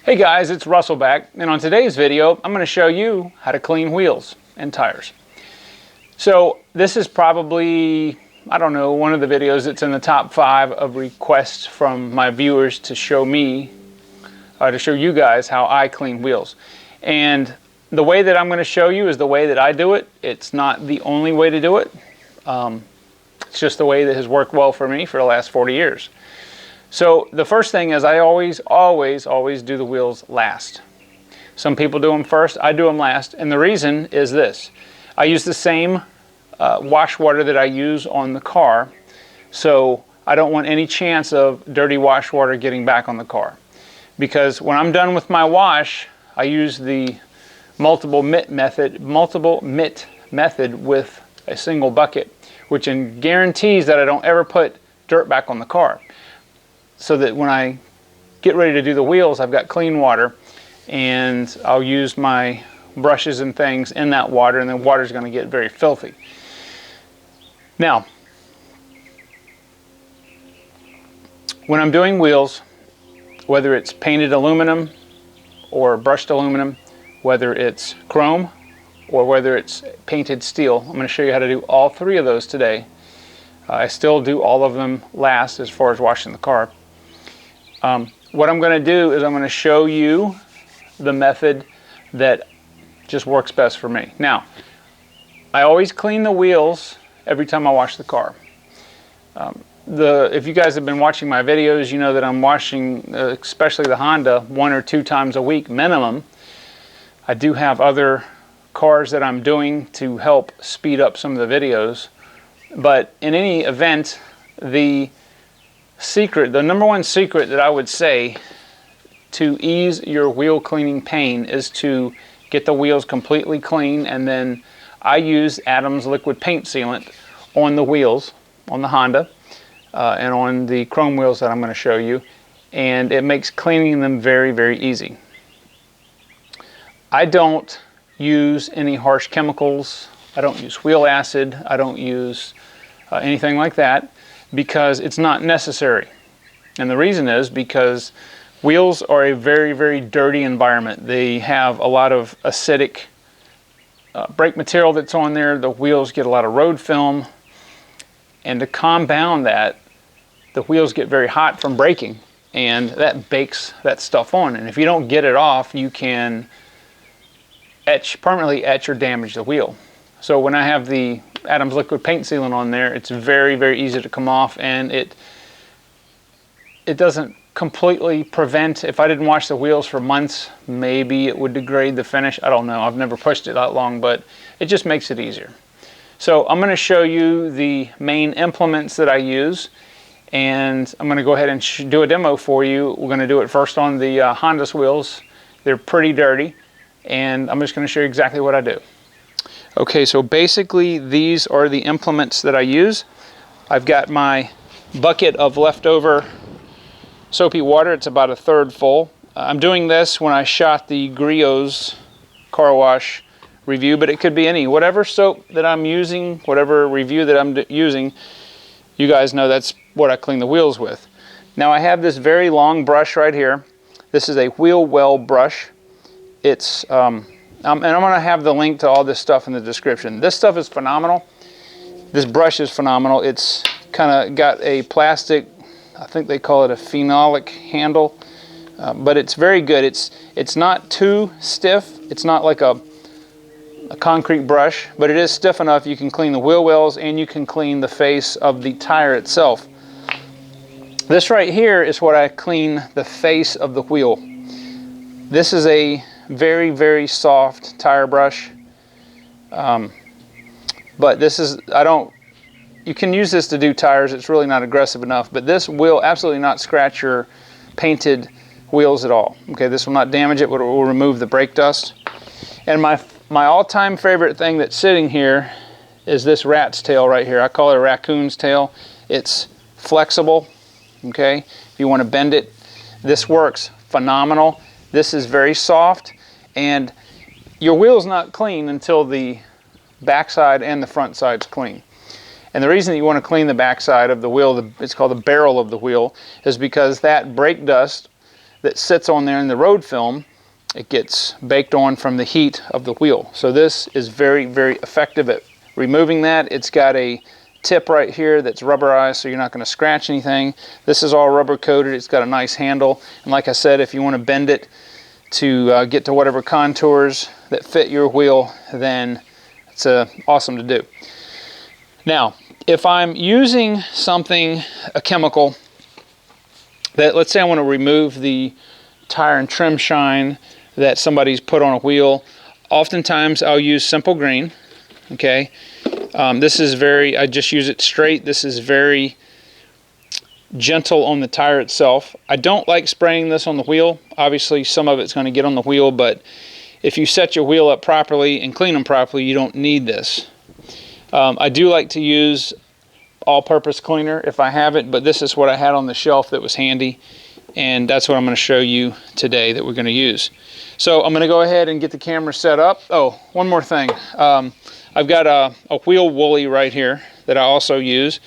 Hey guys, it's Russell back, and on today's video I'm going to show you how to clean wheels and tires. So this is probably, I don't know, one of the videos that's in the top 5 of requests from my viewers to show me, to show you guys how I clean wheels. And the way that I'm going to show you is the way that I do it. It's not the only way to do it. It's just the way that has worked well for me for the last 40 years. So the first thing is I always do the wheels last. Some people do them first, I do them last, and the reason is this. I use the same wash water that I use on the car, so I don't want any chance of dirty wash water getting back on the car. Because when I'm done with my wash, I use the multiple mitt method with a single bucket, which guarantees that I don't ever put dirt back on the car. So that when I get ready to do the wheels, I've got clean water, and I'll use my brushes and things in that water, and the water's going to get very filthy. Now, when I'm doing wheels, whether it's painted aluminum or brushed aluminum, whether it's chrome or whether it's painted steel, I'm going to show you how to do all 3 of those today. I still do all of them last as far as washing the car. What I'm going to do is I'm going to show you the method that just works best for me. Now, I always clean the wheels every time I wash the car. If you guys have been watching my videos, you know that I'm washing, especially the Honda, 1 or 2 times a week minimum. I do have other cars that I'm doing to help speed up some of the videos. But in any event, the number one secret that I would say to ease your wheel cleaning pain is to get the wheels completely clean, and then I use Adam's liquid paint sealant on the wheels, on the Honda, and on the chrome wheels that I'm going to show you, and it makes cleaning them very, very easy. I don't use any harsh chemicals. I don't use wheel acid. I don't use anything like that, because it's not necessary. And the reason is because wheels are a very, very dirty environment. They have a lot of acidic brake material that's on there. The wheels get a lot of road film. And to compound that, the wheels get very hot from braking, and that bakes that stuff on. And if you don't get it off, you can permanently etch or damage the wheel. So when I have the Adam's liquid paint sealant on there, it's very, very easy to come off, and it doesn't completely prevent. If I didn't wash the wheels for months, maybe it would degrade the finish. I don't know. I've never pushed it that long, but it just makes it easier. So I'm going to show you the main implements that I use, and I'm going to go ahead and do a demo for you. We're going to do it first on the Honda's wheels. They're pretty dirty, and I'm just going to show you exactly what I do. Okay, so basically these are the implements that I use. I've got my bucket of leftover soapy water. It's about 1/3 full. I'm doing this when I shot the Griot's car wash review, but it could be whatever soap that I'm using, whatever review that I'm using, you guys know that's what I clean the wheels with. Now I have this very long brush right here. This is a wheel well brush. It's and I'm going to have the link to all this stuff in the description. This stuff is phenomenal. This brush is phenomenal. It's kind of got a plastic, I think they call it a phenolic handle, but it's very good. It's not too stiff. It's not like a concrete brush, but it is stiff enough you can clean the wheel wells and you can clean the face of the tire itself. This right here is what I clean the face of the wheel. This is a very, very soft tire brush, but this is, you can use this to do tires. It's really not aggressive enough, but this will absolutely not scratch your painted wheels at all. Okay, this will not damage it, but it will remove the brake dust. And my all-time favorite thing that's sitting here is this rat's tail right here. I call it a raccoon's tail. It's flexible, okay? If you want to bend it, this works phenomenal. This is very soft, and your wheel's not clean until the backside and the front side's clean. And the reason that you want to clean the backside of the wheel, it's called the barrel of the wheel, is because that brake dust that sits on there in the road film, it gets baked on from the heat of the wheel. So this is very, very effective at removing that. It's got a tip right here that's rubberized, so you're not going to scratch anything. This is all rubber coated. It's got a nice handle, and like I said, if you want to bend it to get to whatever contours that fit your wheel, then it's awesome to do. Now, if I'm using something, a chemical, that, let's say I want to remove the tire and trim shine that somebody's put on a wheel, oftentimes I'll use Simple Green. Okay, this is very, I just use it straight. This is very gentle on the tire itself. I don't like spraying this on the wheel. Obviously some of it's going to get on the wheel, but if you set your wheel up properly and clean them properly, you don't need this. I do like to use all-purpose cleaner if I have it, but this is what I had on the shelf that was handy, and that's what I'm going to show you today that we're going to use. So I'm going to go ahead and get the camera set up. Oh, one more thing. I've got a wheel woolly right here that I also use,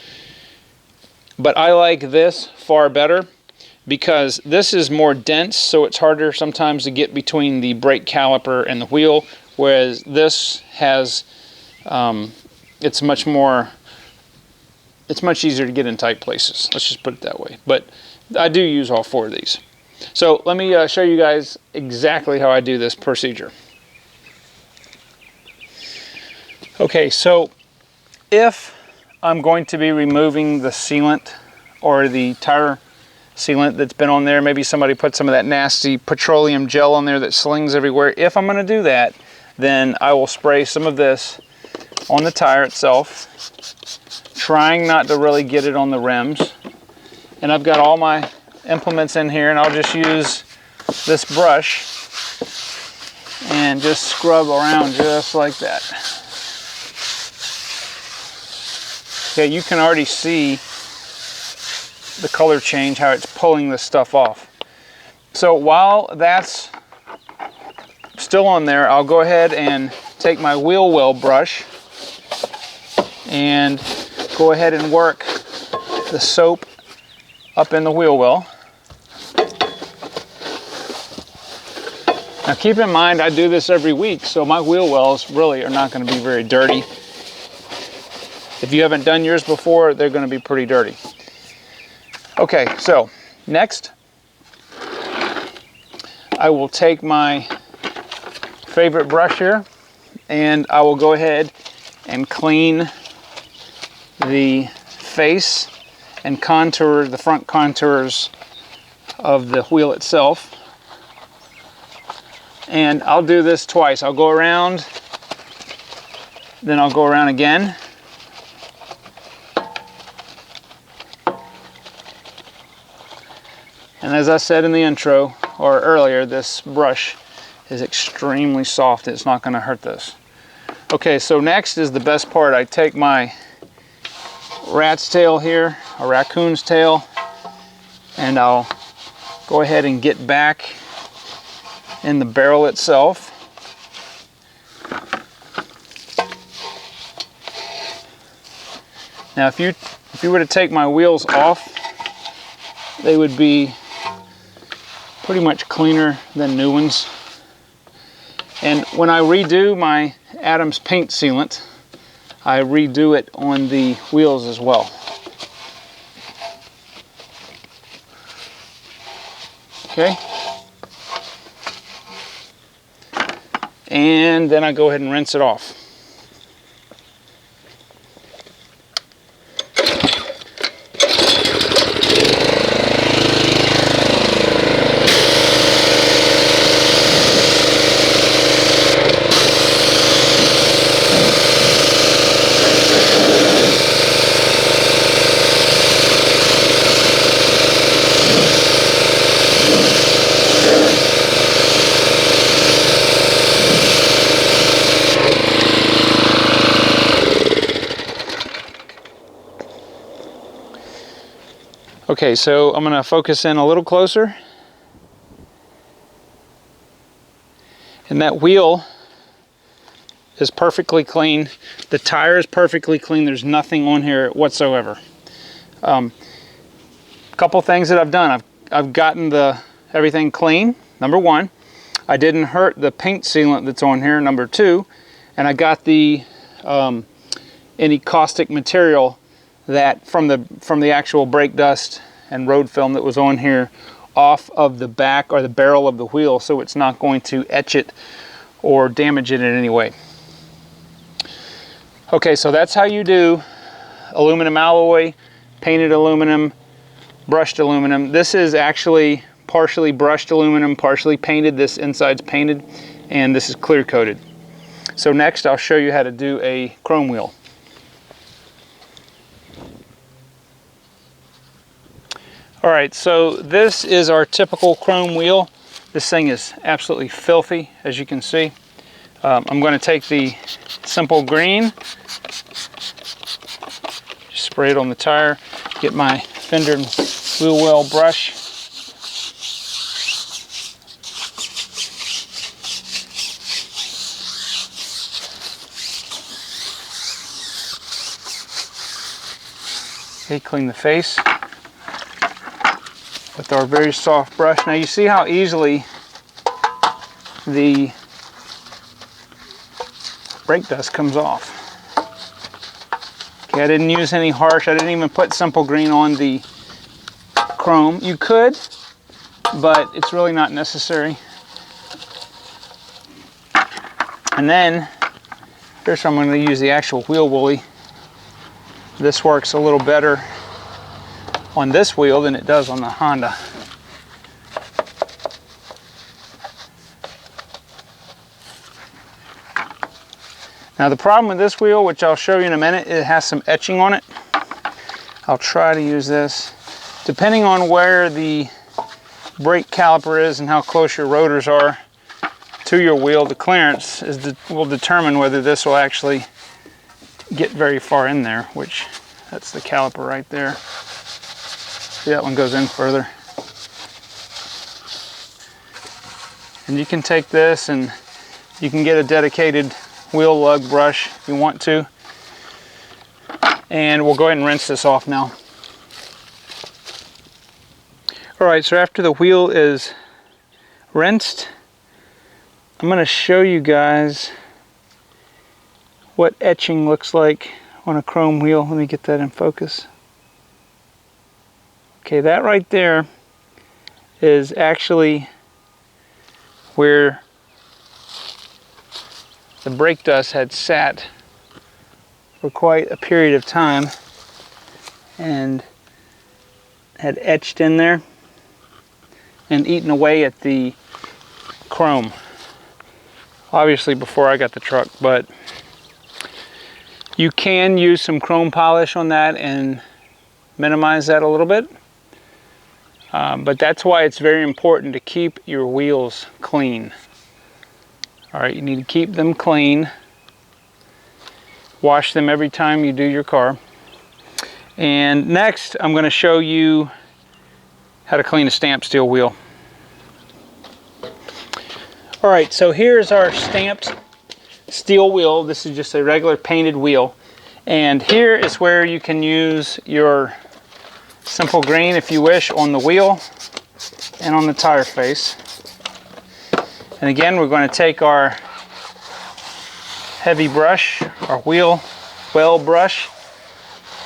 but I like this far better because this is more dense, so it's harder sometimes to get between the brake caliper and the wheel, whereas this has, it's much easier to get in tight places. Let's just put it that way. But I do use all four of these. So let me show you guys exactly how I do this procedure. Okay, so if I'm going to be removing the sealant or the tire sealant that's been on there, maybe somebody put some of that nasty petroleum gel on there that slings everywhere. If I'm going to do that, then I will spray some of this on the tire itself, trying not to really get it on the rims. And I've got all my implements in here, and I'll just use this brush and just scrub around just like that. Okay, you can already see the color change, how it's pulling this stuff off. So while that's still on there, I'll go ahead and take my wheel well brush and go ahead and work the soap up in the wheel well. Now keep in mind, I do this every week, so my wheel wells really are not going to be very dirty. If you haven't done yours before, they're going to be pretty dirty. Okay, so next, I will take my favorite brush here, and I will go ahead and clean the face and contour, the front contours of the wheel itself. And I'll do this twice. I'll go around, then I'll go around again. And as I said in the intro, or earlier, this brush is extremely soft. It's not going to hurt this. Okay, so next is the best part. I take my rat's tail here, a raccoon's tail, and I'll go ahead and get back in the barrel itself. Now if you were to take my wheels off, they would be pretty much cleaner than new ones. And when I redo my Adams paint sealant, I redo it on the wheels as well. Okay. And then I go ahead and rinse it off. Okay, so I'm going to focus in a little closer. And that wheel is perfectly clean. The tire is perfectly clean. There's nothing on here whatsoever. Couple things that I've done. I've gotten the everything clean, number one. I didn't hurt the paint sealant that's on here, number two. And I got the any caustic material that from the actual brake dust and road film that was on here off of the back or the barrel of the wheel, so it's not going to etch it or damage it in any way. Okay, so that's how you do aluminum alloy, painted aluminum, brushed aluminum. This is actually partially brushed aluminum, partially painted. This inside's painted, and this is clear coated. So next I'll show you how to do a chrome wheel. All right, so this is our typical chrome wheel. This thing is absolutely filthy, as you can see. I'm going to take the simple green, just spray it on the tire, get my fender and wheel well brush. Okay, clean the face with our very soft brush. Now you see how easily the brake dust comes off. Okay, I didn't use any harsh, I didn't even put simple green on the chrome. You could, but it's really not necessary. And then, here's where I'm going to use the actual wheel woolly. This works a little better on this wheel than it does on the Honda. Now the problem with this wheel, which I'll show you in a minute, it has some etching on it. I'll try to use this. Depending on where the brake caliper is and how close your rotors are to your wheel, the clearance will determine whether this will actually get very far in there, which that's the caliper right there. See, that one goes in further. And you can take this and you can get a dedicated wheel lug brush if you want to. And we'll go ahead and rinse this off now. Alright, so after the wheel is rinsed, I'm going to show you guys what etching looks like on a chrome wheel. Let me get that in focus. Okay, that right there is actually where the brake dust had sat for quite a period of time and had etched in there and eaten away at the chrome. Obviously before I got the truck, but you can use some chrome polish on that and minimize that a little bit. But that's why it's very important to keep your wheels clean. All right, you need to keep them clean. Wash them every time you do your car. And next, I'm going to show you how to clean a stamped steel wheel. All right, so here's our stamped steel wheel. This is just a regular painted wheel. And here is where you can use your simple green, if you wish, on the wheel and on the tire face. And again, we're going to take our heavy brush, our wheel well brush,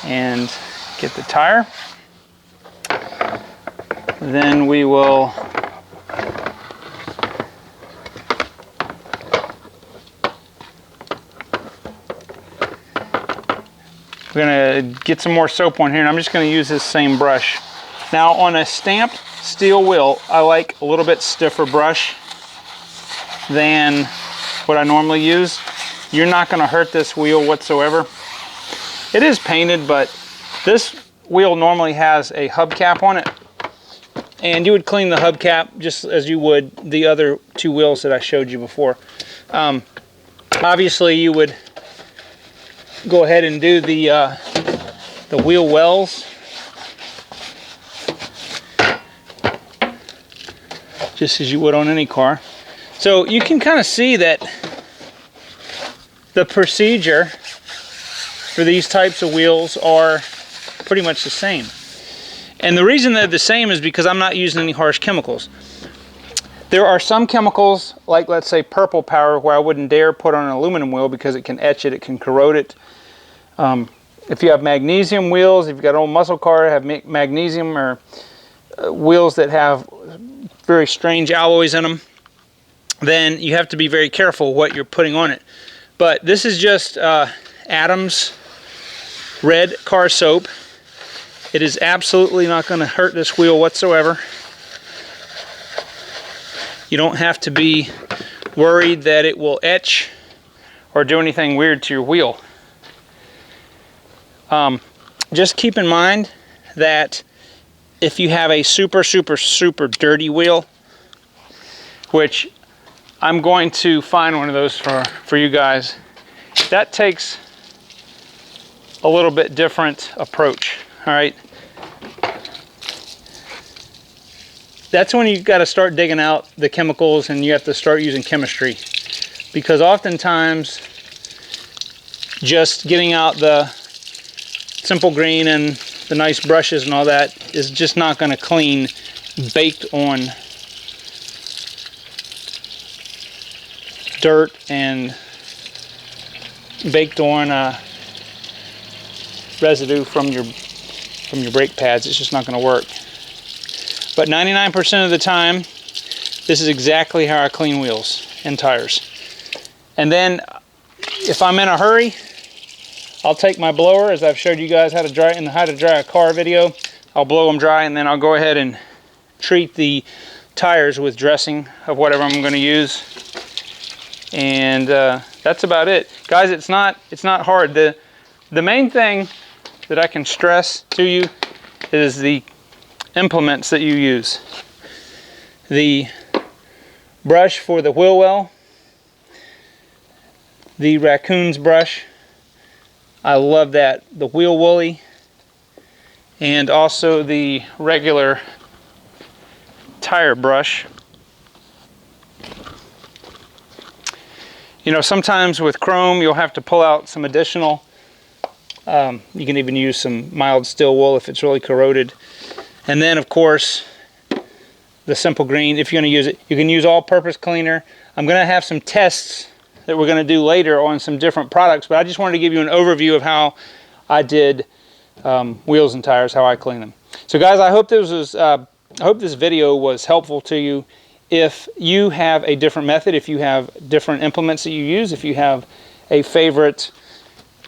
and get the tire. Then we will we're going to get some more soap on here, and I'm just going to use this same brush. Now on a stamped steel wheel, I like a little bit stiffer brush than what I normally use. You're not going to hurt this wheel whatsoever. It is painted, but this wheel normally has a hubcap on it, and you would clean the hubcap just as you would the other two wheels that I showed you before. Obviously you would go ahead and do the wheel wells just as you would on any car. So you can kind of see that the procedure for these types of wheels are pretty much the same. And the reason they're the same is because I'm not using any harsh chemicals. There are some chemicals, like let's say purple powder, where I wouldn't dare put on an aluminum wheel because it can etch it, it can corrode it. If you have magnesium wheels, if you've got an old muscle car, have magnesium or wheels that have very strange alloys in them, then you have to be very careful what you're putting on it. But this is just Adams red car soap. It is absolutely not going to hurt this wheel whatsoever. You don't have to be worried that it will etch or do anything weird to your wheel. Just keep in mind that if you have a super dirty wheel, which I'm going to find one of those for you guys, that takes a little bit different approach. All right, that's when you've got to start digging out the chemicals and you have to start using chemistry, because oftentimes just getting out the simple green and the nice brushes and all that is just not going to clean baked on dirt and baked on residue from your brake pads. It's just not going to work. But 99% of the time, this is exactly how I clean wheels and tires. And then if I'm in a hurry, I'll take my blower, as I've showed you guys how to dry in the how to dry a car video. I'll blow them dry, and then I'll go ahead and treat the tires with dressing of whatever I'm going to use. And that's about it, guys. It's not hard. The main thing that I can stress to you is the implements that you use. The brush for the wheel well, the raccoon's brush, I love that. The wheel woolly, and also the regular tire brush. You know, sometimes with chrome you'll have to pull out some additional, you can even use some mild steel wool if it's really corroded. And then of course the simple green, if you're going to use it, you can use all-purpose cleaner. I'm going to have some tests that we're going to do later on some different products, but I just wanted to give you an overview of how I did wheels and tires, how I clean them. So guys, I hope this video was helpful to you. If you have a different method, if you have different implements that you use, if you have a favorite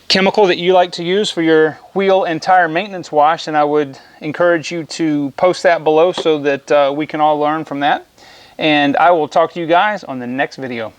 chemical that you like to use for your wheel and tire maintenance wash, then I would encourage you to post that below so that we can all learn from that. And I will talk to you guys on the next video.